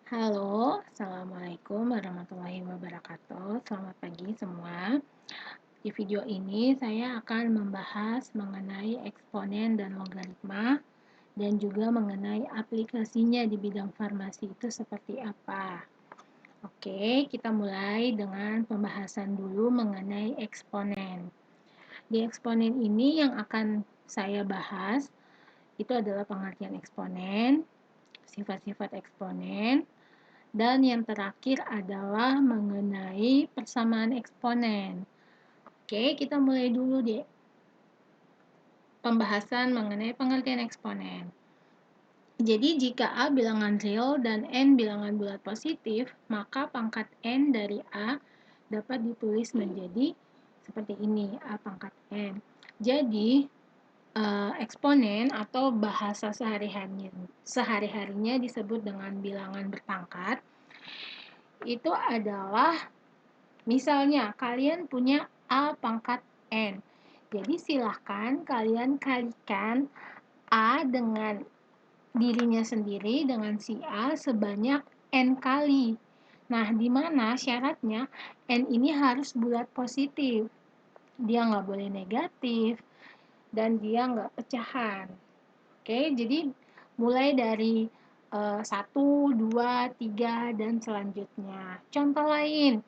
Halo, Assalamualaikum warahmatullahi wabarakatuh. Selamat pagi semua. Di video ini saya akan membahas mengenai eksponen dan logaritma dan juga mengenai aplikasinya di bidang farmasi itu seperti apa. Oke, kita mulai dengan pembahasan dulu mengenai eksponen. Di eksponen ini yang akan saya bahas itu adalah pengertian eksponen, sifat-sifat eksponen, dan yang terakhir adalah mengenai persamaan eksponen. Oke, kita mulai dulu deh pembahasan mengenai pengertian eksponen. Jadi jika A bilangan real dan N bilangan bulat positif, maka pangkat N dari A dapat ditulis menjadi seperti ini, A pangkat N. Jadi eksponen atau bahasa sehari-harinya disebut dengan bilangan berpangkat. Itu adalah misalnya kalian punya A pangkat N. Jadi silahkan kalian kalikan A dengan dirinya sendiri dengan si A sebanyak N kali. Nah, di mana syaratnya N ini harus bulat positif. Dia nggak boleh negatif dan dia nggak pecahan. Oke, jadi mulai dari 1, 2, 3, dan selanjutnya. Contoh lain,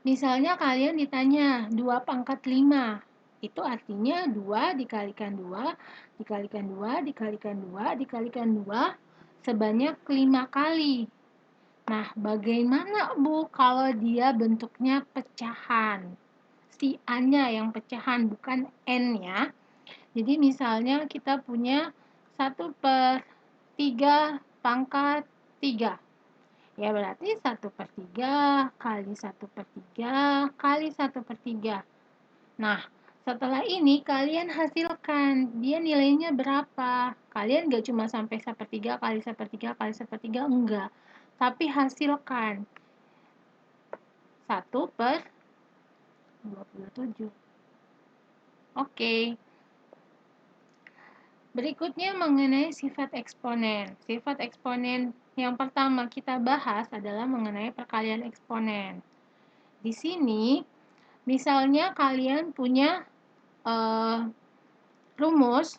misalnya kalian ditanya 2 pangkat 5, itu artinya 2 dikalikan 2, dikalikan 2, dikalikan 2, dikalikan 2, sebanyak 5 kali. Nah, bagaimana Bu kalau dia bentuknya pecahan? Si A-nya yang pecahan, bukan N ya. Jadi misalnya kita punya 1/3 pangkat 3. Ya berarti 1/3 kali 1/3 kali 1/3. Nah, setelah ini kalian hasilkan dia nilainya berapa. Kalian gak cuma sampai 1/3 kali 1/3 kali 1/3, enggak. Tapi hasilkan 1/27. Oke. Berikutnya mengenai sifat eksponen. Sifat eksponen yang pertama kita bahas adalah mengenai perkalian eksponen. Di sini, misalnya kalian punya rumus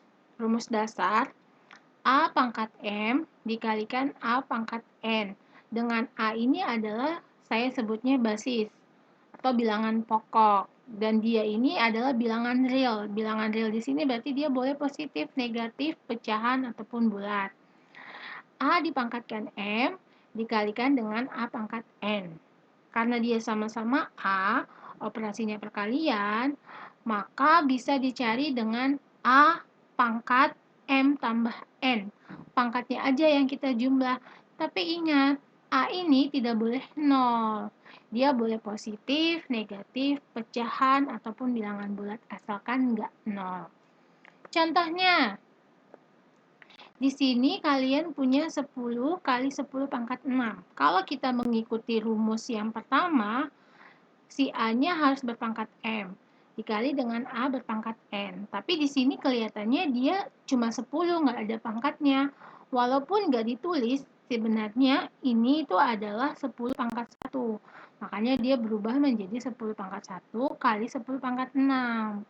dasar A pangkat M dikalikan A pangkat N. Dengan A ini adalah saya sebutnya basis atau bilangan pokok. Dan dia ini adalah bilangan real. Bilangan real di sini berarti dia boleh positif, negatif, pecahan, ataupun bulat. A dipangkatkan M dikalikan dengan A pangkat N. Karena dia sama-sama A, operasinya perkalian, maka bisa dicari dengan A pangkat M tambah N. Pangkatnya aja yang kita jumlah. Tapi ingat, A ini tidak boleh 0. Dia boleh positif, negatif, pecahan, ataupun bilangan bulat asalkan nggak 0. Contohnya, di sini kalian punya 10 kali 10 pangkat 6. Kalau kita mengikuti rumus yang pertama, si A-nya harus berpangkat M dikali dengan A berpangkat N. Tapi di sini kelihatannya dia cuma 10, nggak ada pangkatnya. Walaupun nggak ditulis, sebenarnya ini itu adalah 10 pangkat 1. Makanya dia berubah menjadi 10 pangkat 1 kali 10 pangkat 6.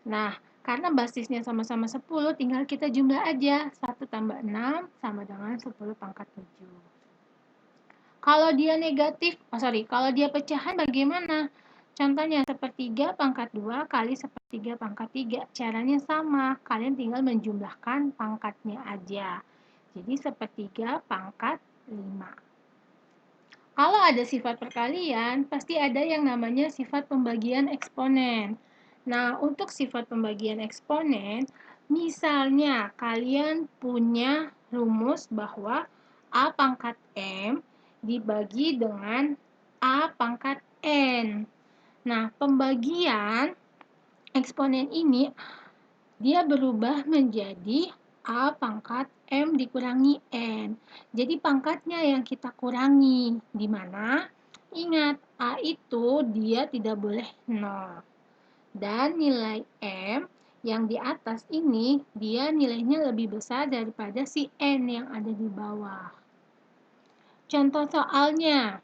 Nah, karena basisnya sama-sama 10, tinggal kita jumlah aja. 1 tambah 6 sama dengan 10 pangkat 7. Kalau dia kalau dia pecahan bagaimana? Contohnya sepertiga pangkat 2 kali sepertiga pangkat 3. Caranya sama, kalian tinggal menjumlahkan pangkatnya aja. Jadi sepertiga pangkat 5. Kalau ada sifat perkalian, pasti ada yang namanya sifat pembagian eksponen. Nah, untuk sifat pembagian eksponen, misalnya kalian punya rumus bahwa A pangkat M dibagi dengan A pangkat N. Nah, pembagian eksponen ini dia berubah menjadi A pangkat M dikurangi N. Jadi pangkatnya yang kita kurangi. Di mana? Ingat, A itu dia tidak boleh 0. Dan nilai M yang di atas ini, dia nilainya lebih besar daripada si N yang ada di bawah. Contoh soalnya,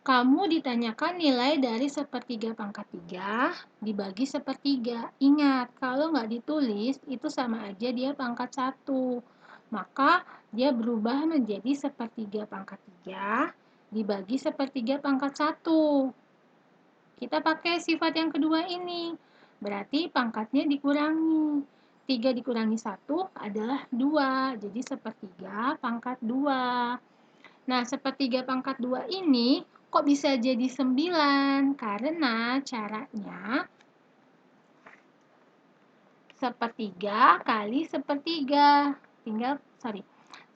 kamu ditanyakan nilai dari 1/3 dibagi 1/3. Ingat, kalau nggak ditulis, itu sama aja dia pangkat 1. Maka dia berubah menjadi 1/3 dibagi 1/3 pangkat 1. Kita pakai sifat yang kedua ini. Berarti pangkatnya dikurangi. 3 dikurangi 1 adalah 2. Jadi 1/3 pangkat 2. Nah, 1/3 pangkat 2 ini kok bisa jadi 9? Karena caranya 1/3 kali 1/3.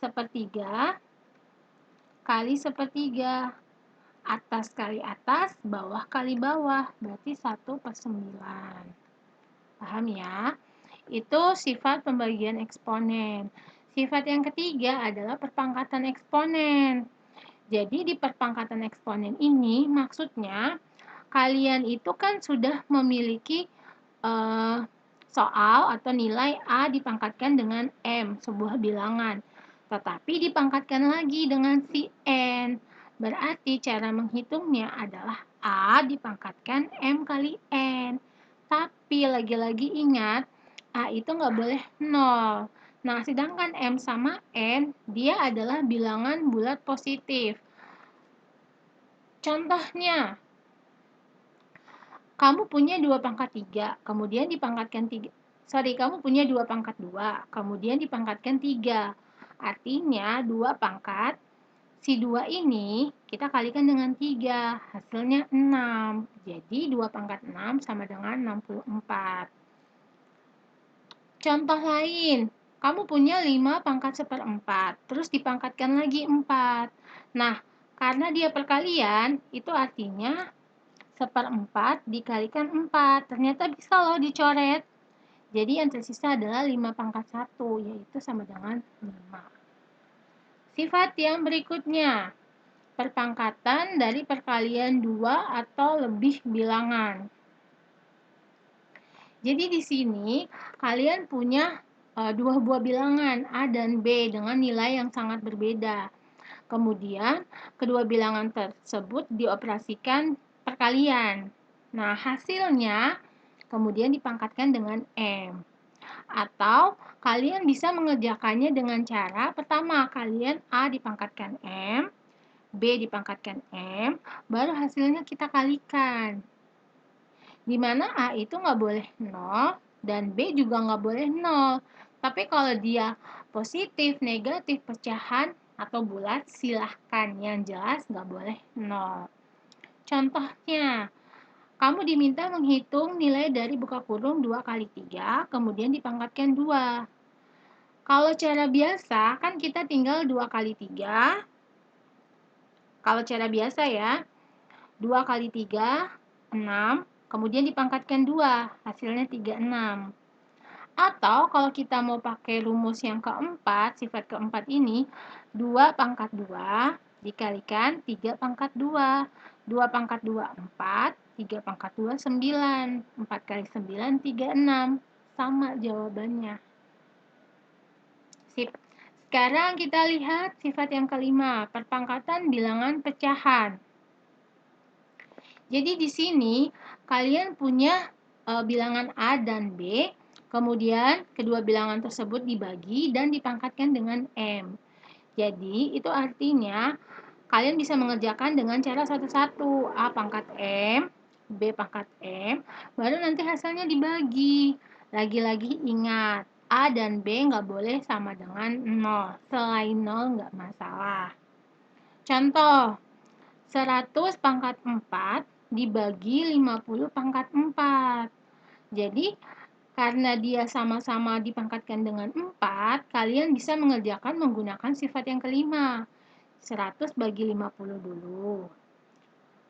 Sepertiga kali 1/3. Atas kali atas, bawah kali bawah. Berarti 1/9. Paham ya? Itu sifat pembagian eksponen. Sifat yang ketiga adalah perpangkatan eksponen. Jadi di perpangkatan eksponen ini maksudnya kalian itu kan sudah memiliki soal atau nilai A dipangkatkan dengan M, sebuah bilangan. Tetapi dipangkatkan lagi dengan si N. Berarti cara menghitungnya adalah A dipangkatkan M kali N. Tapi lagi-lagi ingat, A itu nggak boleh 0. Nah, sedangkan M sama N, dia adalah bilangan bulat positif. Contohnya, kamu punya 2/3, kemudian dipangkatkan 3. Kamu punya 2/2, kemudian dipangkatkan 3. Artinya 2 pangkat, si 2 ini kita kalikan dengan 3, hasilnya 6. Jadi 2/6 sama dengan 64. Contoh lain, kamu punya 5/1/4, terus dipangkatkan lagi 4. Nah, karena dia perkalian, itu artinya 1/4 dikalikan 4. Ternyata bisa loh dicoret. Jadi yang tersisa adalah 5/1, yaitu sama dengan 5. Sifat yang berikutnya, perpangkatan dari perkalian 2 atau lebih bilangan. Jadi di sini kalian punya dua buah bilangan A dan B dengan nilai yang sangat berbeda. Kemudian kedua bilangan tersebut dioperasikan perkalian. Nah, hasilnya kemudian dipangkatkan dengan M. Atau kalian bisa mengerjakannya dengan cara pertama kalian A dipangkatkan M, B dipangkatkan M, baru hasilnya kita kalikan. Di mana A itu nggak boleh 0 dan B juga nggak boleh 0. Tapi kalau dia positif, negatif, pecahan, atau bulat, silahkan. Yang jelas nggak boleh 0. Contohnya, kamu diminta menghitung nilai dari buka kurung 2 kali 3, kemudian dipangkatkan 2. Kalau cara biasa, kan kita tinggal 2 kali 3. Kalau cara biasa ya, 2 kali 3, 6. Kemudian dipangkatkan 2, hasilnya 36. Atau kalau kita mau pakai rumus yang keempat, sifat keempat ini, 2/2 dikalikan 3/2. 2/2, 4. 3/2, 9. 4 kali 9, 36. Sama jawabannya. Sip. Sekarang kita lihat sifat yang kelima, perpangkatan bilangan pecahan. Jadi di sini kalian punya bilangan A dan B, kemudian kedua bilangan tersebut dibagi dan dipangkatkan dengan M. Jadi itu artinya kalian bisa mengerjakan dengan cara satu-satu, A pangkat M, B pangkat M, baru nanti hasilnya dibagi. Lagi-lagi ingat, A dan B nggak boleh sama dengan 0. Selain 0 nggak masalah. Contoh, 100/4 dibagi 50/4. Jadi, karena dia sama-sama dipangkatkan dengan 4, kalian bisa mengerjakan menggunakan sifat yang kelima. 100 bagi 50 dulu.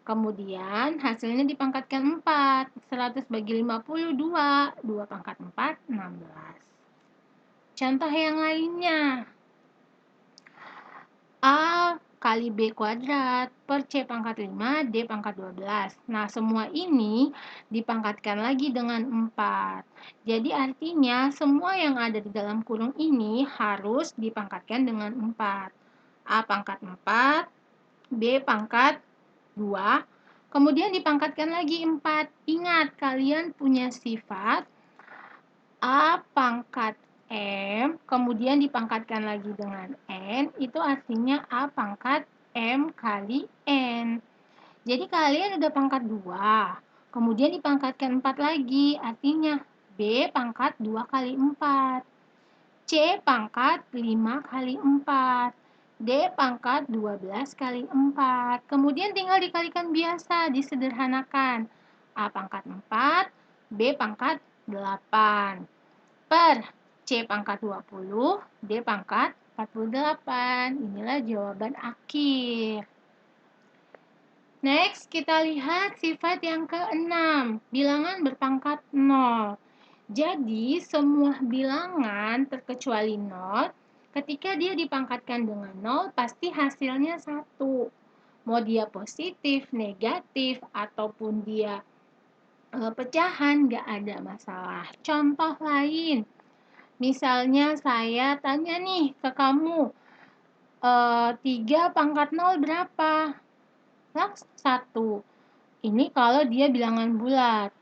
Kemudian hasilnya dipangkatkan 4. 100 bagi 50, 2. 2/4, 16. Contoh yang lainnya. A kali B kuadrat per C pangkat 5, D pangkat 12. Nah, semua ini dipangkatkan lagi dengan 4. Jadi artinya semua yang ada di dalam kurung ini harus dipangkatkan dengan 4. A pangkat 4, B pangkat 2, kemudian dipangkatkan lagi 4. Ingat, kalian punya sifat A pangkat M, kemudian dipangkatkan lagi dengan N, itu artinya A pangkat M kali N. Jadi kalian udah pangkat 2, kemudian dipangkatkan 4 lagi, artinya B pangkat 2 kali 4. C pangkat 5 kali 4. D pangkat 12 kali 4. Kemudian tinggal dikalikan biasa, disederhanakan. A pangkat 4, B pangkat 8. Per C pangkat 20, D pangkat 48. Inilah jawaban akhir. Next, kita lihat sifat yang keenam, bilangan berpangkat 0. Jadi, semua bilangan terkecuali 0, ketika dia dipangkatkan dengan 0, pasti hasilnya 1. Mau dia positif, negatif, ataupun dia pecahan, nggak ada masalah. Contoh lain, misalnya saya tanya nih ke kamu, 3 pangkat 0 berapa? Langsung 1. Ini kalau dia bilangan bulat.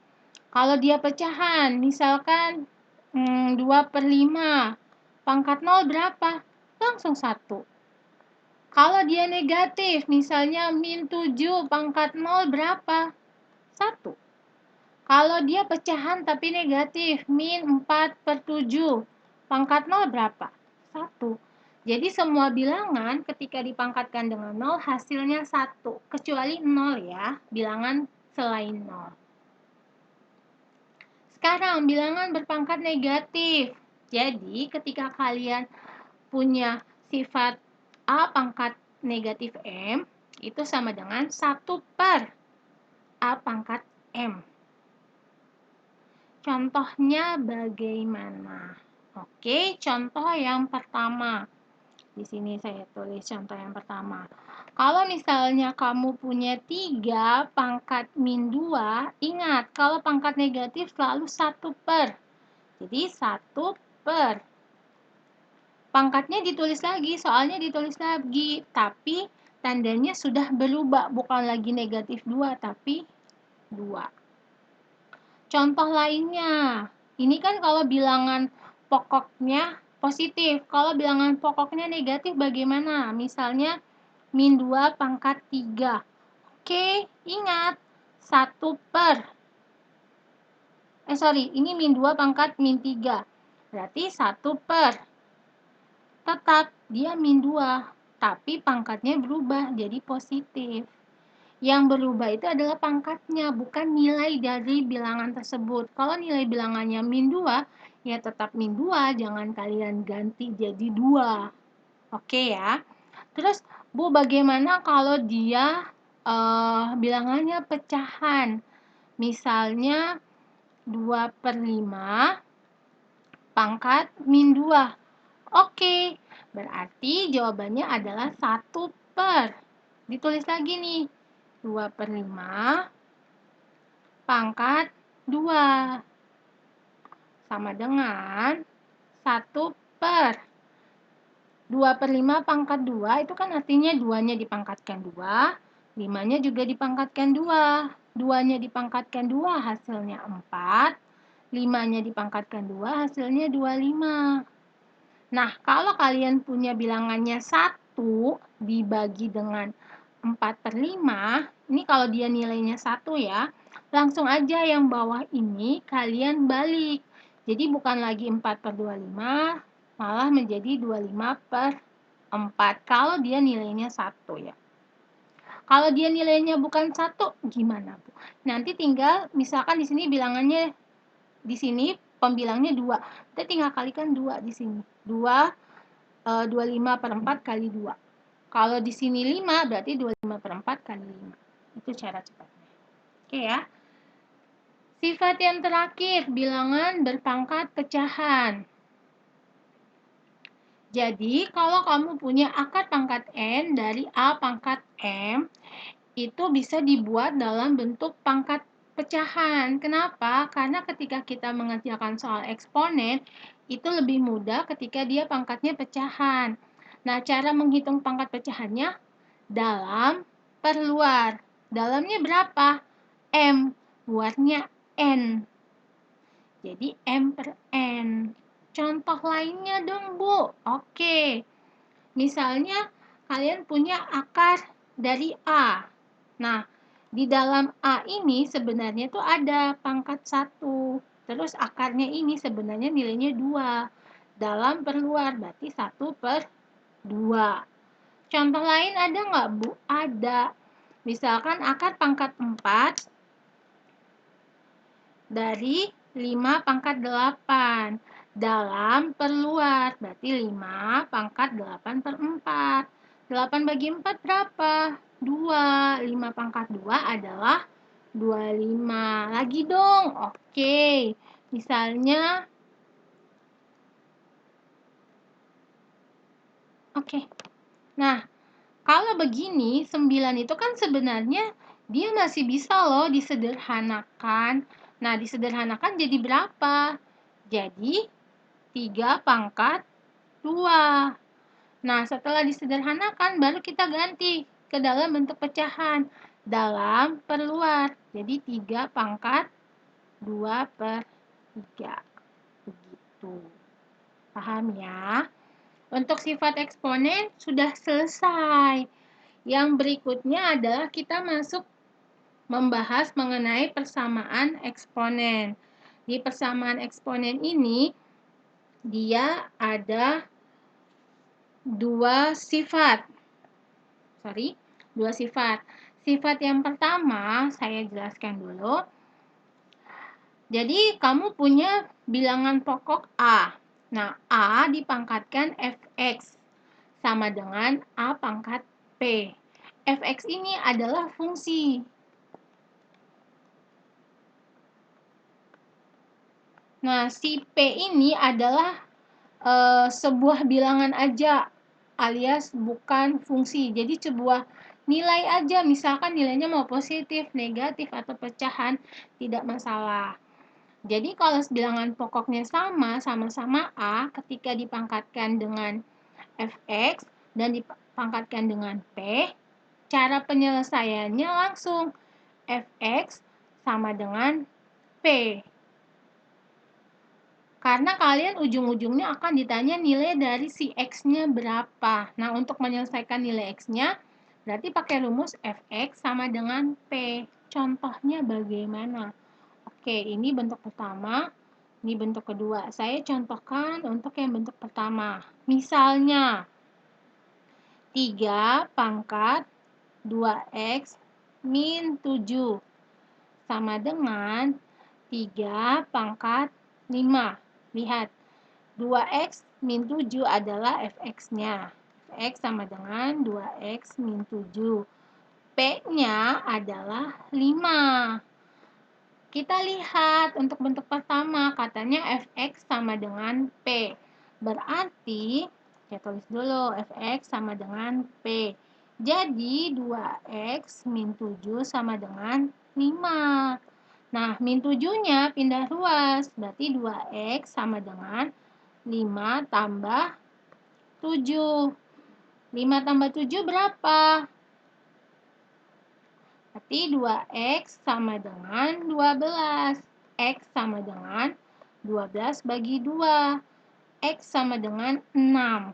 Kalau dia pecahan, misalkan 2/5. Pangkat 0 berapa? Langsung 1. Kalau dia negatif, misalnya -7 pangkat 0 berapa? 1. Kalau dia pecahan tapi negatif, -4/7. Pangkat 0 berapa? 1. Jadi semua bilangan ketika dipangkatkan dengan 0 hasilnya 1. Kecuali 0 ya, bilangan selain 0. Sekarang bilangan berpangkat negatif. Jadi ketika kalian punya sifat A pangkat negatif M, itu sama dengan 1 per A pangkat M. Contohnya bagaimana? Oke, contoh yang pertama. Di sini saya tulis contoh yang pertama. Kalau misalnya kamu punya 3 pangkat -2, ingat kalau pangkat negatif selalu 1 per. Jadi 1 per. Pangkatnya ditulis lagi, soalnya ditulis lagi. Tapi tandanya sudah berubah, bukan lagi negatif 2, tapi 2. Contoh lainnya, ini kan kalau bilangan pokoknya positif. Kalau bilangan pokoknya negatif bagaimana? Misalnya -2 pangkat 3. Oke, ingat 1 per. Ini -2 pangkat -3. Berarti 1 per. Tetap dia -2, tapi pangkatnya berubah jadi positif. Yang berubah itu adalah pangkatnya, bukan nilai dari bilangan tersebut. Kalau nilai bilangannya -2, ya tetap -2, jangan kalian ganti jadi 2. Oke ya. Terus, Bu, bagaimana kalau dia bilangannya pecahan? Misalnya 2/5 pangkat -2. Oke, berarti jawabannya adalah 1 per. Ditulis lagi nih. 2/5 pangkat 2 sama dengan 1 per 2/5 pangkat 2 itu kan artinya 2-nya dipangkatkan 2, 5-nya juga dipangkatkan 2. 2-nya dipangkatkan 2 hasilnya 4, 5-nya dipangkatkan 2 hasilnya 25. Nah, kalau kalian punya bilangannya 1 dibagi dengan 4/5, ini kalau dia nilainya 1 ya, langsung aja yang bawah ini kalian balik. Jadi bukan lagi 4/25, malah menjadi 25/4 kalau dia nilainya 1 ya. Kalau dia nilainya bukan 1, gimana, Bu? Nanti tinggal misalkan di sini bilangannya di sini pembilangnya 2. Kita tinggal kalikan 2 di sini. 25/4 kali 2. Kalau di sini 5, berarti 25/4 kali 5. Itu cara cepatnya. Oke ya. Sifat yang terakhir, bilangan berpangkat pecahan. Jadi, kalau kamu punya akar pangkat N dari A pangkat M, itu bisa dibuat dalam bentuk pangkat pecahan. Kenapa? Karena ketika kita mengerjakan soal eksponen, itu lebih mudah ketika dia pangkatnya pecahan. Nah, cara menghitung pangkat pecahannya dalam per luar. Dalamnya berapa? M, luarnya N. Jadi M per N. Contoh lainnya dong, Bu. Oke. Misalnya kalian punya akar dari A. Nah, di dalam A ini sebenarnya tuh ada pangkat 1. Terus akarnya ini sebenarnya nilainya 2. Dalam per luar berarti 1 per 2. Contoh lain ada nggak, Bu? Ada. Misalkan akar pangkat 4 dari 5 pangkat 8 dalam per luar, berarti 5 pangkat 8 per 4. 8 bagi 4 berapa? 2. 5 pangkat 2 adalah 25. Lagi dong. Oke. Misalnya, oke. Nah, kalau begini, 9 itu kan sebenarnya dia masih bisa loh disederhanakan. Nah, disederhanakan jadi berapa? Jadi 3 pangkat 2. Nah, setelah disederhanakan baru kita ganti ke dalam bentuk pecahan. Dalam per luar. Jadi 3 pangkat 2 per 3. Begitu. Paham ya? Untuk sifat eksponen sudah selesai. Yang berikutnya adalah kita masuk membahas mengenai persamaan eksponen. Di persamaan eksponen ini, dia ada dua sifat. Sifat yang pertama, saya jelaskan dulu. Jadi, kamu punya bilangan pokok A. Nah, A dipangkatkan fx sama dengan A pangkat P. Fx ini adalah fungsi. Nah, si P ini adalah sebuah bilangan aja alias bukan fungsi. Jadi sebuah nilai aja, misalkan nilainya mau positif, negatif, atau pecahan, tidak masalah. Jadi kalau bilangan pokoknya sama-sama A, ketika dipangkatkan dengan fx dan dipangkatkan dengan P, cara penyelesaiannya langsung fx sama dengan P. Karena kalian ujung-ujungnya akan ditanya nilai dari si X-nya berapa. Nah, untuk menyelesaikan nilai X-nya, berarti pakai rumus Fx sama dengan P. Contohnya bagaimana? Oke, ini bentuk pertama, ini bentuk kedua. Saya contohkan untuk yang bentuk pertama. Misalnya, 3 pangkat 2X min 7 sama dengan 3 pangkat 5. Lihat, 2x min 7 adalah fx-nya. Fx sama dengan 2x min 7. P-nya adalah 5. Kita lihat untuk bentuk pertama, katanya fx sama dengan P. Berarti, saya tulis dulu, fx sama dengan P. Jadi, 2x min 7 sama dengan 5. Nah, min 7-nya pindah ruas, berarti 2x sama dengan 5 tambah 7. 5 tambah 7 berapa? Berarti 2x sama dengan 12. X sama dengan 12 bagi 2. X sama dengan 6.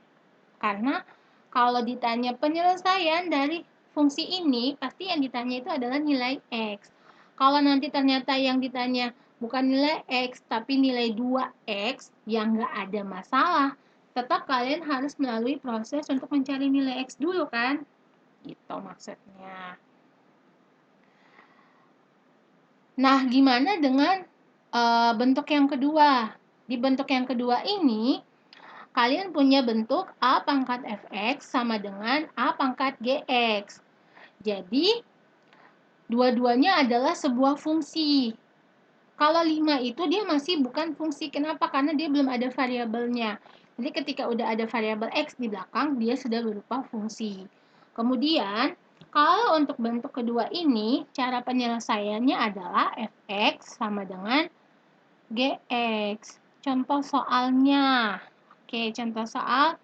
Karena kalau ditanya penyelesaian dari fungsi ini, pasti yang ditanya itu adalah nilai X. Kalau nanti ternyata yang ditanya bukan nilai X, tapi nilai 2X, yang nggak ada masalah. Tetap kalian harus melalui proses untuk mencari nilai X dulu kan? Gitu maksudnya. Nah, gimana dengan bentuk yang kedua? Di bentuk yang kedua ini, kalian punya bentuk A pangkat fx sama dengan A pangkat gx. Jadi, dua-duanya adalah sebuah fungsi. Kalau 5 itu dia masih bukan fungsi. Kenapa? Karena dia belum ada variabelnya. Jadi ketika udah ada variabel x di belakang, dia sudah berupa fungsi. Kemudian, kalau untuk bentuk kedua ini, cara penyelesaiannya adalah fx sama dengan gx. Contoh soalnya. Oke, contoh soal.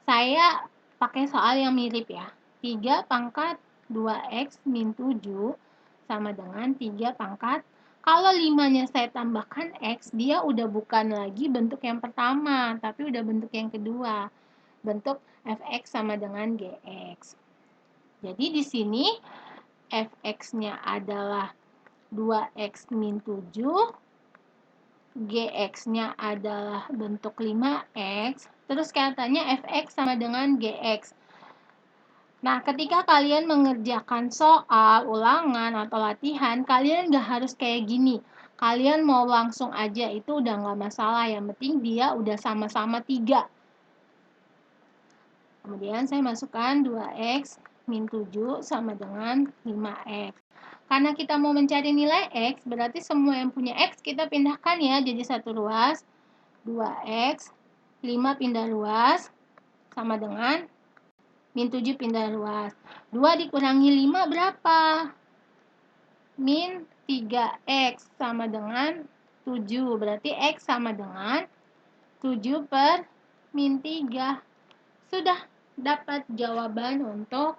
Saya pakai soal yang mirip ya. 3 pangkat 2x min 7 sama dengan 3 pangkat. Kalau 5-nya saya tambahkan x, dia udah bukan lagi bentuk yang pertama, tapi udah bentuk yang kedua. Bentuk fx sama dengan gx. Jadi di sini fx-nya adalah 2x min 7, gx-nya adalah bentuk 5x, terus katanya fx sama dengan gx. Nah, ketika kalian mengerjakan soal, ulangan, atau latihan, kalian nggak harus kayak gini. Kalian mau langsung aja, itu udah nggak masalah. Yang penting dia udah sama-sama 3. Kemudian saya masukkan 2x min 7 sama dengan 5x. Karena kita mau mencari nilai x, berarti semua yang punya x kita pindahkan ya, jadi satu ruas. 2x, 5 pindah ruas, sama dengan min 7 pindah ruas. 2 dikurangi 5 berapa? Min 3x sama dengan 7. Berarti x sama dengan 7 per min 3. Sudah dapat jawaban untuk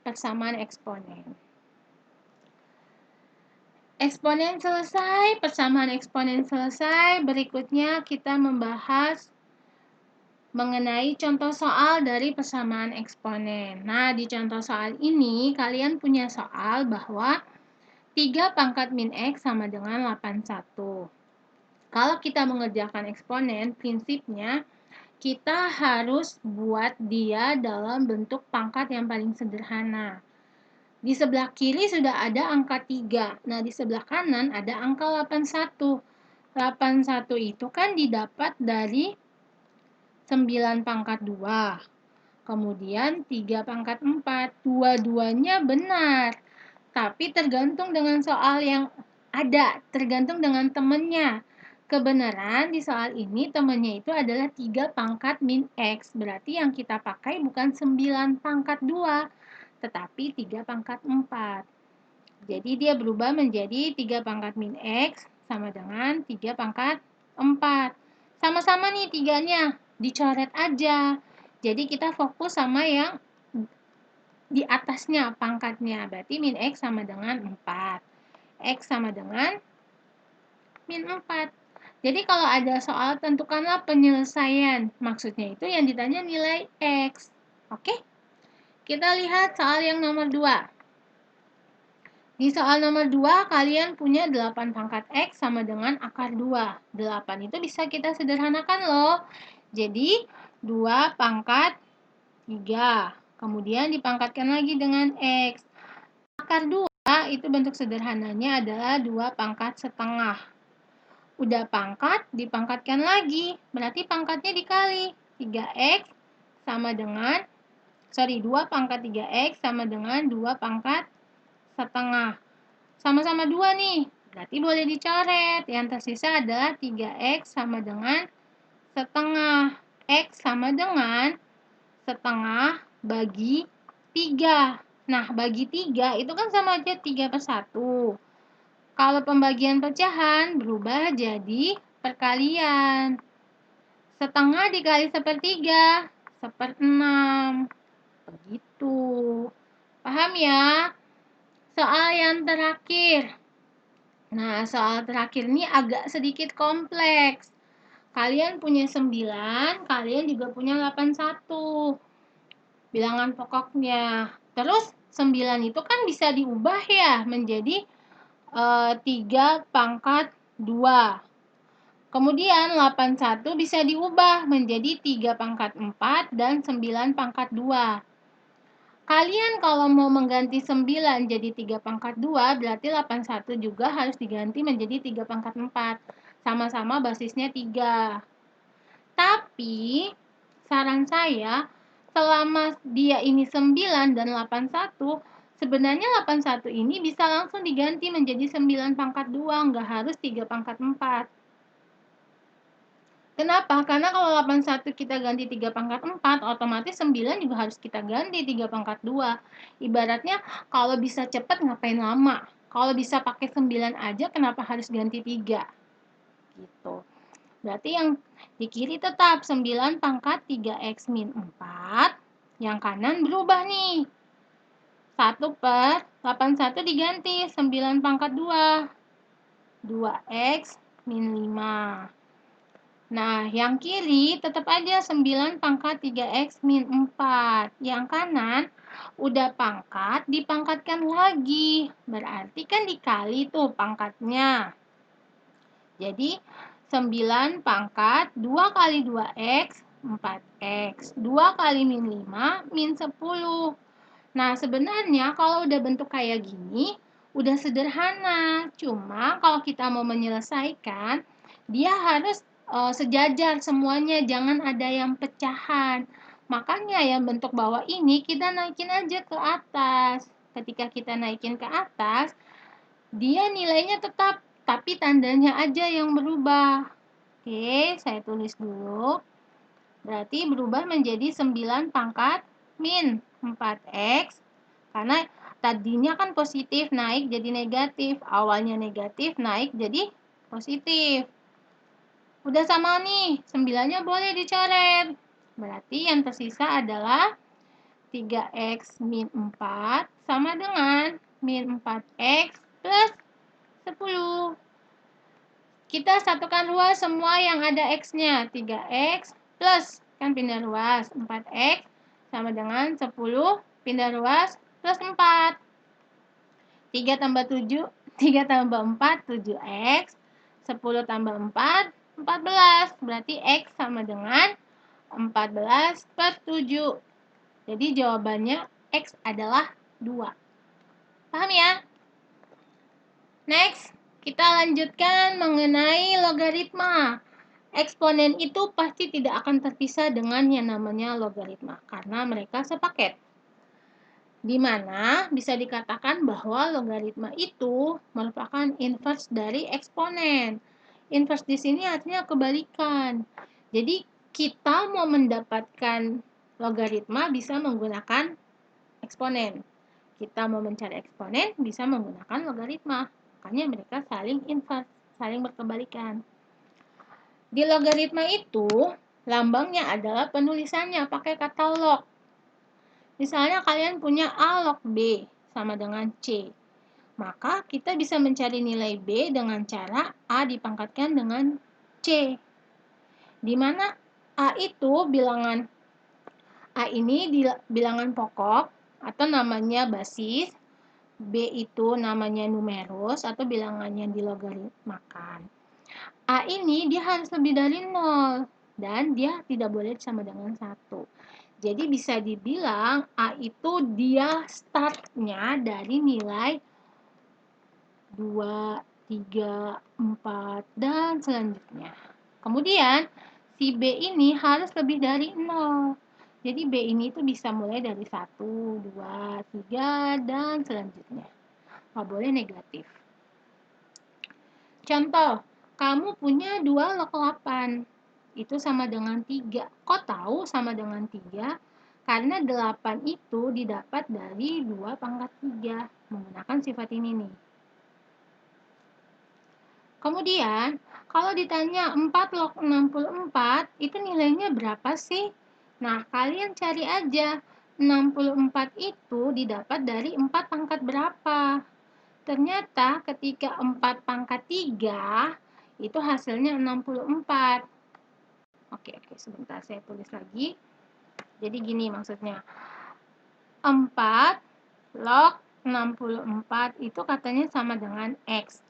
persamaan eksponen. Eksponen selesai, persamaan eksponen selesai. Berikutnya kita membahas mengenai contoh soal dari persamaan eksponen. Nah, di contoh soal ini kalian punya soal bahwa 3 pangkat min x sama dengan 81. Kalau kita mengerjakan eksponen, prinsipnya kita harus buat dia dalam bentuk pangkat yang paling sederhana. Di sebelah kiri sudah ada angka 3. Nah, di sebelah kanan ada angka 81. 81 itu kan didapat dari 9 pangkat 2, kemudian 3 pangkat 4, dua-duanya benar. Tapi tergantung dengan soal yang ada, tergantung dengan temennya. Kebenaran di soal ini temennya itu adalah 3 pangkat min x, berarti yang kita pakai bukan 9 pangkat 2, tetapi 3 pangkat 4. Jadi dia berubah menjadi 3 pangkat min x sama dengan 3 pangkat 4. Sama-sama nih tiganya, dicoret aja. Jadi kita fokus sama yang di atasnya pangkatnya. Berarti min x sama dengan 4. X sama dengan min 4. Jadi kalau ada soal tentukanlah penyelesaian. Maksudnya itu yang ditanya nilai x. Oke? Kita lihat soal yang nomor 2. Di soal nomor 2, kalian punya 8 pangkat x sama dengan akar 2. 8 itu bisa kita sederhanakan loh. Jadi, 2 pangkat 3. Kemudian dipangkatkan lagi dengan x. Akar 2 itu bentuk sederhananya adalah 2 pangkat setengah. Udah pangkat, dipangkatkan lagi. Berarti pangkatnya dikali. 3x sama dengan, 2 pangkat 3x sama dengan 2 pangkat setengah. Sama-sama 2 nih, berarti boleh dicoret. Yang tersisa adalah 3x sama dengan setengah. X sama dengan setengah bagi 3. Nah, bagi 3 itu kan sama aja 3 per 1. Kalau pembagian pecahan berubah jadi perkalian. Setengah dikali sepertiga, 1/6. Begitu. Paham ya? Soal yang terakhir. Nah, soal terakhir ini agak sedikit kompleks. Kalian punya 9, kalian juga punya 81. Bilangan pokoknya. Terus 9 itu kan bisa diubah ya menjadi 3 pangkat 2. Kemudian 81 bisa diubah menjadi 3 pangkat 4 dan 9 pangkat 2. Kalian kalau mau mengganti 9 jadi 3 pangkat 2, berarti 81 juga harus diganti menjadi 3 pangkat 4. Sama-sama basisnya 3. Tapi, saran saya, selama dia ini 9 dan 81, sebenarnya 81 ini bisa langsung diganti menjadi 9 pangkat 2, nggak harus 3 pangkat 4. Kenapa? Karena kalau 81 kita ganti 3 pangkat 4, otomatis 9 juga harus kita ganti 3 pangkat 2. Ibaratnya kalau bisa cepat ngapain lama? Kalau bisa pakai 9 aja kenapa harus ganti 3? Gitu. Berarti yang di kiri tetap 9 pangkat 3x min 4 Yang kanan berubah nih. 1/81 diganti 9 pangkat 2. 2x min 5. Nah, yang kiri tetap aja 9 pangkat 3x min 4. Yang kanan udah pangkat dipangkatkan lagi. Berarti kan dikali tuh pangkatnya. Jadi 9 pangkat 2 kali 2x 4x. 2 kali min 5 min 10. Nah, sebenarnya kalau udah bentuk kayak gini, udah sederhana. Cuma kalau kita mau menyelesaikan, dia harus sejajar semuanya, jangan ada yang pecahan. Makanya yang bentuk bawah ini kita naikin aja ke atas. Ketika kita naikin ke atas, dia nilainya tetap, tapi tandanya aja yang berubah. Oke, saya tulis dulu. Berarti berubah menjadi 9 pangkat min 4x. Karena tadinya kan positif, naik jadi negatif. Awalnya negatif, naik jadi positif. Udah sama nih, 9-nya boleh dicoret. Berarti yang tersisa adalah 3x min 4 sama dengan min 4x plus 10. Kita satukan ruas semua yang ada x-nya. 3x plus, kan pindah ruas, 4x sama dengan 10 pindah ruas plus 4. 3 tambah 7, 3 tambah 4, 7x. 10 tambah 4, 14. Berarti x sama dengan 14 plus 7. Jadi jawabannya x adalah 2. Paham ya? Next, kita lanjutkan mengenai logaritma. Eksponen itu pasti tidak akan terpisah dengan yang namanya logaritma, karena mereka sepaket. Di mana bisa dikatakan bahwa logaritma itu merupakan inverse dari eksponen. Inverse di sini artinya kebalikan. Jadi kita mau mendapatkan logaritma bisa menggunakan eksponen. Kita mau mencari eksponen bisa menggunakan logaritma. Makanya mereka saling inverse, saling berkebalikan. Di logaritma itu, lambangnya adalah penulisannya pakai kata log. Misalnya kalian punya A log B sama dengan C. Maka kita bisa mencari nilai B dengan cara A dipangkatkan dengan C. Di mana A itu bilangan A ini bilangan pokok atau namanya basis. B itu namanya numerus atau bilangan yang dilogaritmakan. A ini dia harus lebih dari 0 dan dia tidak boleh sama dengan 1. Jadi bisa dibilang A itu dia startnya dari nilai 2, 3, 4, dan selanjutnya. Kemudian si B ini harus lebih dari 0. Jadi B ini itu bisa mulai dari 1, 2, 3, dan selanjutnya. Nggak boleh negatif. Contoh, kamu punya 2 log 8. Itu sama dengan 3. Kok tahu sama dengan 3? Karena 8 itu didapat dari 2 pangkat 3. Menggunakan sifat ini nih. Kemudian, kalau ditanya 4 log 64, itu nilainya berapa sih? Nah, kalian cari aja. 64 itu didapat dari 4 pangkat berapa? Ternyata ketika 4 pangkat 3, itu hasilnya 64. Oke, sebentar saya tulis lagi. Jadi gini maksudnya. 4 log 64 itu katanya sama dengan X.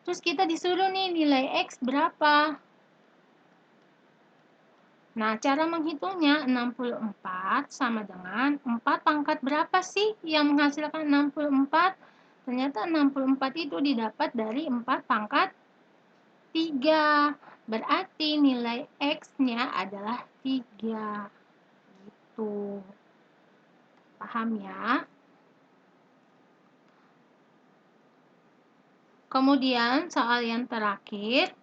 Terus kita disuruh nih nilai X berapa? Nah, cara menghitungnya 64 sama dengan 4 pangkat berapa sih yang menghasilkan 64? Ternyata 64 itu didapat dari 4 pangkat 3. Berarti nilai X-nya adalah 3. Gitu. Paham ya? Kemudian soal yang terakhir.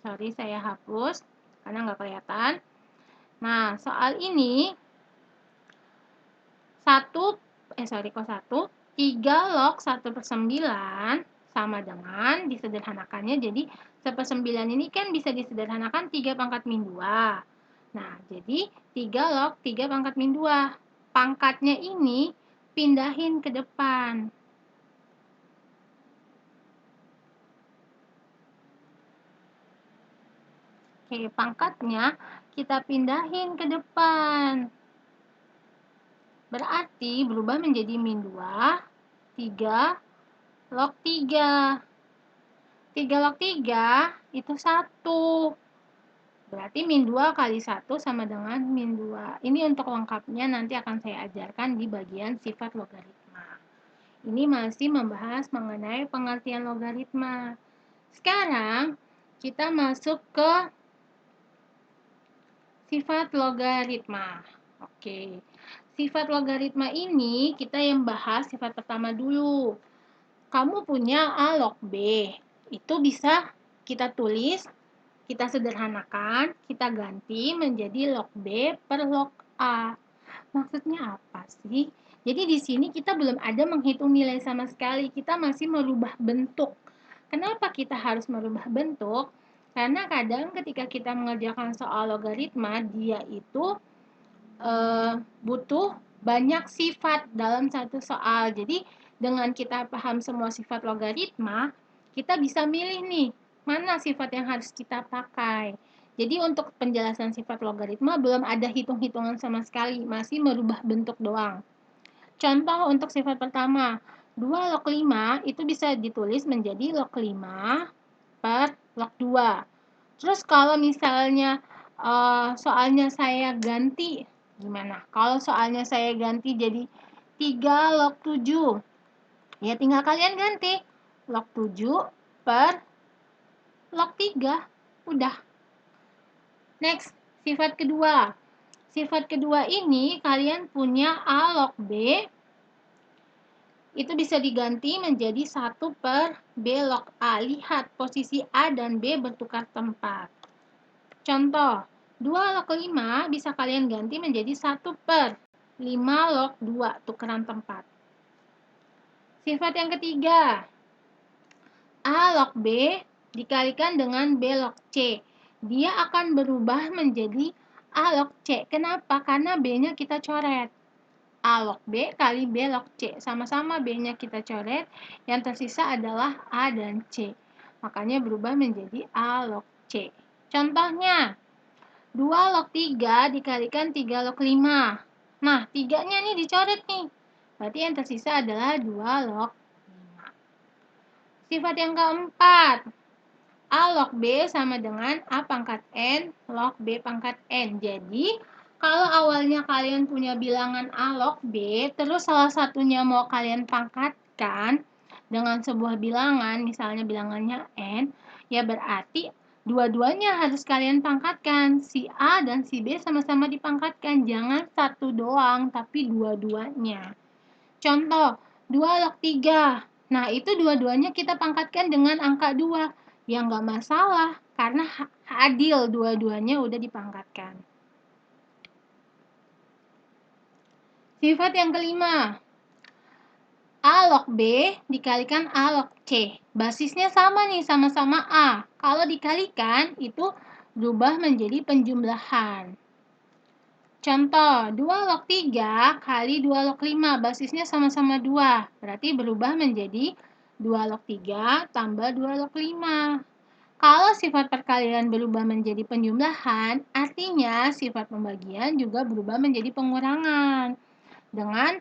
Sorry, saya hapus karena nggak kelihatan. Nah, soal ini 3 log 1/9 sama dengan disederhanakannya jadi 1/9 ini kan bisa disederhanakan 3 pangkat min 2. Nah, jadi 3 log 3 pangkat min 2. Pangkatnya ini pindahin ke depan. Oke, pangkatnya kita pindahin ke depan. Berarti berubah menjadi min 2, 3 log 3. 3 log 3 itu 1. Berarti min 2 kali 1 sama dengan min 2. Ini untuk lengkapnya nanti akan saya ajarkan di bagian sifat logaritma. Ini masih membahas mengenai pengertian logaritma. Sekarang kita masuk ke sifat logaritma. Oke. Sifat logaritma ini kita yang bahas sifat pertama dulu. Kamu punya A log B. Itu bisa kita tulis, kita sederhanakan, kita ganti menjadi log B per log A. Maksudnya apa sih? Jadi di sini kita belum ada menghitung nilai sama sekali, kita masih merubah bentuk. Kenapa kita harus merubah bentuk? Karena kadang ketika kita mengerjakan soal logaritma, dia itu butuh banyak sifat dalam satu soal. Jadi dengan kita paham semua sifat logaritma, kita bisa milih nih mana sifat yang harus kita pakai. Jadi untuk penjelasan sifat logaritma belum ada hitung-hitungan sama sekali, masih merubah bentuk doang. Contoh untuk sifat pertama, 2 log 5 itu bisa ditulis menjadi log 5 per log 2. Terus kalau misalnya soalnya saya ganti, gimana? Kalau soalnya saya ganti jadi 3 log 7, ya tinggal kalian ganti log 7 per log 3. Udah. Next, sifat kedua. Sifat kedua ini kalian punya A log B, itu bisa diganti menjadi 1 per B log A. Lihat, posisi A dan B bertukar tempat. Contoh, 2 log 5 bisa kalian ganti menjadi 1 per 5 log 2, tukeran tempat. Sifat yang ketiga, A log B dikalikan dengan B log C. Dia akan berubah menjadi A log C. Kenapa? Karena B-nya kita coret. A log B kali B log C. Sama-sama B-nya kita coret, yang tersisa adalah A dan C. Makanya berubah menjadi A log C. Contohnya, 2 log 3 dikalikan 3 log 5. Nah, 3-nya nih dicoret nih. Berarti yang tersisa adalah 2 log 5. Sifat yang keempat, A log B sama dengan A pangkat N log B pangkat N. Jadi, kalau awalnya kalian punya bilangan A log B, terus salah satunya mau kalian pangkatkan dengan sebuah bilangan, misalnya bilangannya N, ya berarti dua-duanya harus kalian pangkatkan. Si A dan si B sama-sama dipangkatkan. Jangan satu doang, tapi dua-duanya. Contoh, 2 log 3. Nah, itu dua-duanya kita pangkatkan dengan angka 2. Ya nggak masalah, karena adil dua-duanya udah dipangkatkan. Sifat yang kelima, A log B dikalikan A log C. Basisnya sama nih, sama-sama A. Kalau dikalikan, itu berubah menjadi penjumlahan. Contoh, 2 log 3 kali 2 log 5. Basisnya sama-sama 2. Berarti berubah menjadi 2 log 3 tambah 2 log 5. Kalau sifat perkalian berubah menjadi penjumlahan, artinya sifat pembagian juga berubah menjadi pengurangan. Dengan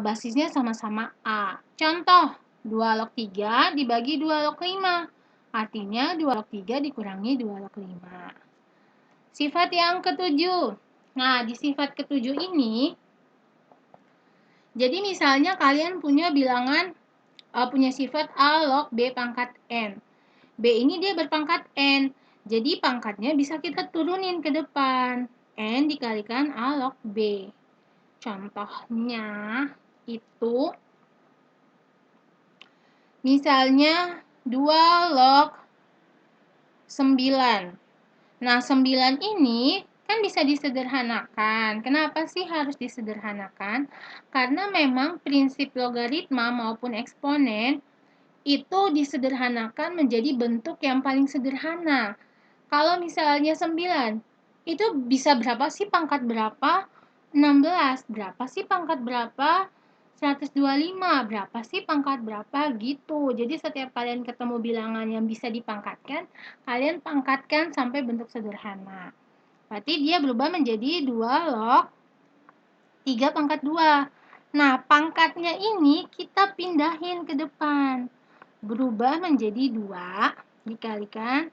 basisnya sama-sama A. Contoh, 2 log 3 dibagi 2 log 5. Artinya 2 log 3 dikurangi 2 log 5. Sifat yang ketujuh. Nah, di sifat ketujuh ini, jadi misalnya kalian punya bilangan, punya sifat A log B pangkat N. B ini dia berpangkat N. Jadi pangkatnya bisa kita turunin ke depan. N dikalikan A log B. Contohnya itu misalnya 2 log 9. Nah, 9 ini kan bisa disederhanakan. Kenapa sih harus disederhanakan? Karena memang prinsip logaritma maupun eksponen itu disederhanakan menjadi bentuk yang paling sederhana. Kalau misalnya 9, Itu bisa berapa sih pangkat berapa? 16. Berapa sih pangkat berapa? 125. Berapa sih pangkat berapa? Gitu. Jadi setiap kalian ketemu bilangan yang bisa dipangkatkan, kalian pangkatkan sampai bentuk sederhana. Berarti dia berubah menjadi 2 log 3 pangkat 2. Nah, pangkatnya ini kita pindahin ke depan. Berubah menjadi 2 dikalikan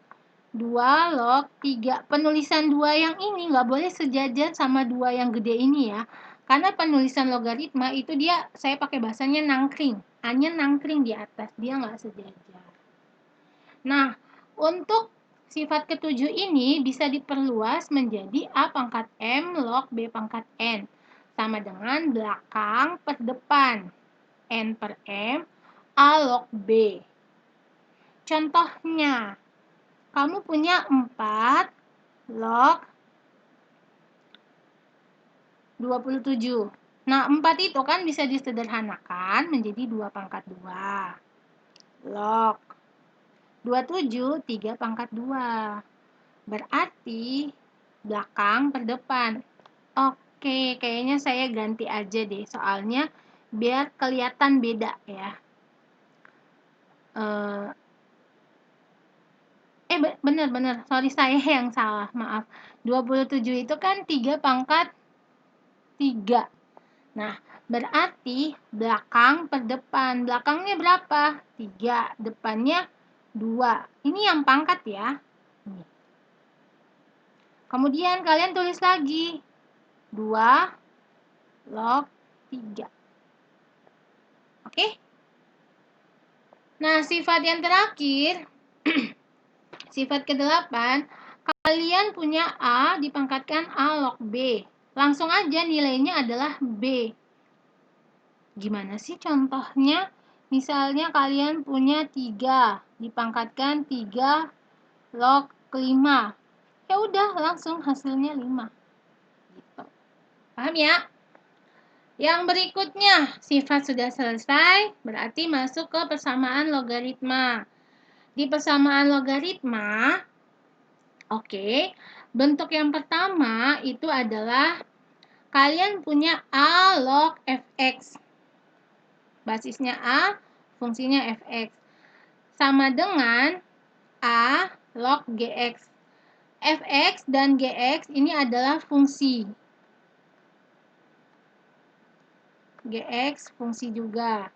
2 log 3. Penulisan 2 yang ini nggak boleh sejajar sama 2 yang gede ini ya. Karena penulisan logaritma itu dia, saya pakai bahasanya nangkring. A-nya nangkring di atas, dia nggak sejajar. Nah, untuk sifat ketujuh ini bisa diperluas menjadi A pangkat M log B pangkat N. Sama dengan belakang per depan. N per M, A log B. Contohnya, kamu punya 4 log 27. Nah, 4 itu kan bisa disederhanakan menjadi 2 pangkat 2. Log 27, 3 pangkat 2. Berarti belakang per depan. Oke, kayaknya saya ganti aja deh, soalnya biar kelihatan beda ya. Bener, sorry saya yang salah, maaf. 27 itu kan 3 pangkat 3. Nah, berarti belakang per depan. Belakangnya berapa? 3, depannya 2. Ini yang pangkat ya. Kemudian kalian tulis lagi 2 log 3. Oke? Nah, sifat yang terakhir, sifat ke-8, kalian punya A dipangkatkan A log B. Langsung aja nilainya adalah B. Gimana sih contohnya? Misalnya kalian punya 3 dipangkatkan 3 log 5. Ya udah, langsung hasilnya 5. Gitu. Paham ya? Yang berikutnya, sifat sudah selesai, berarti masuk ke persamaan logaritma. Di persamaan logaritma, oke, bentuk yang pertama itu adalah kalian punya A log fx. Basisnya A, fungsinya fx. Sama dengan A log gx. Fx dan gx ini adalah fungsi. Gx fungsi juga.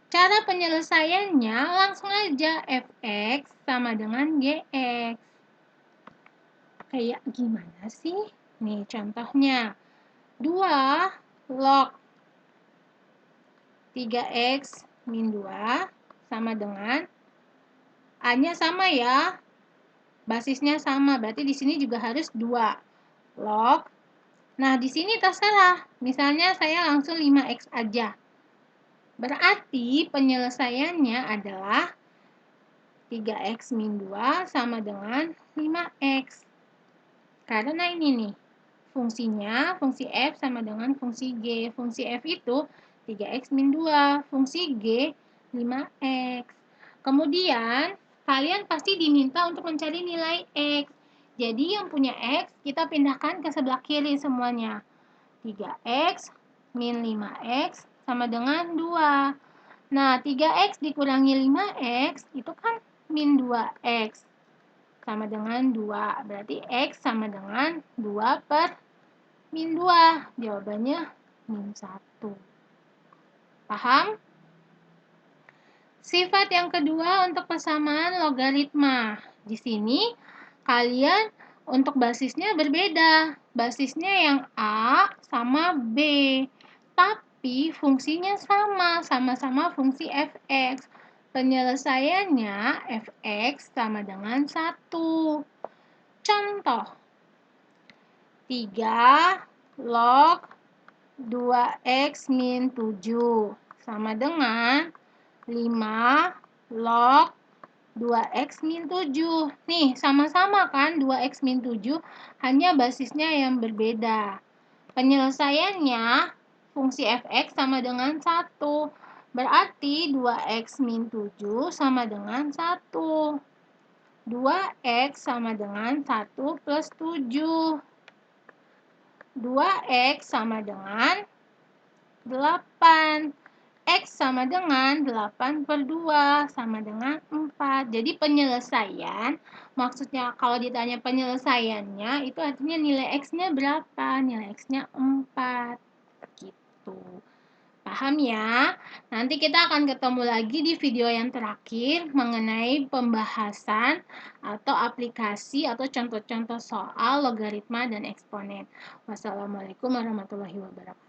Cara penyelesaiannya langsung aja fx sama dengan gx. Kayak gimana sih? Nih contohnya. 2 log 3x min 2 sama dengan A-nya sama ya. Basisnya sama, berarti di sini juga harus 2 log. Nah, di sini terserah. Misalnya saya langsung 5x aja. Berarti penyelesaiannya adalah 3x min 2 sama dengan 5x. Karena ini nih, fungsinya, fungsi f sama dengan fungsi g. Fungsi f itu 3x min 2, fungsi g 5x. Kemudian, kalian pasti diminta untuk mencari nilai x. Jadi yang punya x, kita pindahkan ke sebelah kiri semuanya. 3x min 5x sama dengan 2. Nah, 3x dikurangi 5x itu kan min 2x. Sama dengan 2. Berarti x sama dengan 2 per min 2. Jawabannya min 1. Paham? Sifat yang kedua untuk persamaan logaritma. Di sini kalian untuk basisnya berbeda. Basisnya yang A sama B. Tapi fungsinya sama, sama-sama fungsi fx. Penyelesaiannya fx sama dengan 1. Contoh. 3 log 2x min 7 sama dengan 5 log 2x min 7. Nih, sama-sama kan 2x min 7, hanya basisnya yang berbeda. Penyelesaiannya, fungsi fx sama dengan 1. Berarti 2x min 7 sama dengan 1. 2x sama dengan 1 plus 7. 2x sama dengan 8. X sama dengan 8 per 2 sama dengan 4. Jadi penyelesaian, maksudnya kalau ditanya penyelesaiannya, itu artinya nilai X-nya berapa? Nilai X-nya 4. Gitu. Paham ya? Nanti kita akan ketemu lagi di video yang terakhir mengenai pembahasan atau aplikasi atau contoh-contoh soal logaritma dan eksponen. Wassalamualaikum warahmatullahi wabarakatuh.